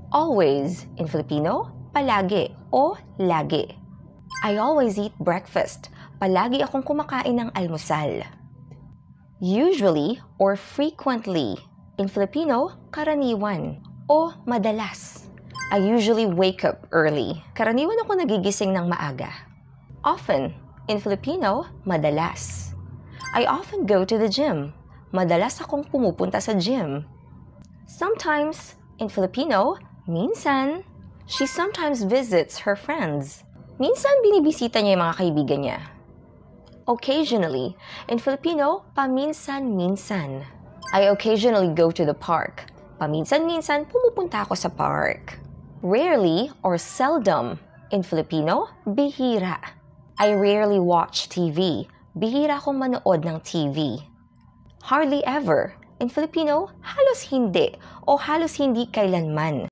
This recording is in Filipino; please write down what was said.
Always in Filipino, palagi o lagi. I always eat breakfast. Palagi akong kumakain ng almusal. Usually or frequently. In Filipino, karaniwan o madalas. I usually wake up early. Karaniwan ako nagigising ng maaga. Often. In Filipino, madalas. I often go to the gym. Madalas akong pumupunta sa gym. Sometimes. In Filipino, minsan. She sometimes visits her friends. Minsan binibisita niya yung mga kaibigan niya. Occasionally. In Filipino, paminsan-minsan. I occasionally go to the park. Paminsan-minsan pumupunta ako sa park. Rarely or seldom. In Filipino, bihira. I rarely watch TV. Bihira akong manood ng TV. Hardly ever. In Filipino, halos hindi o halos hindi kailanman.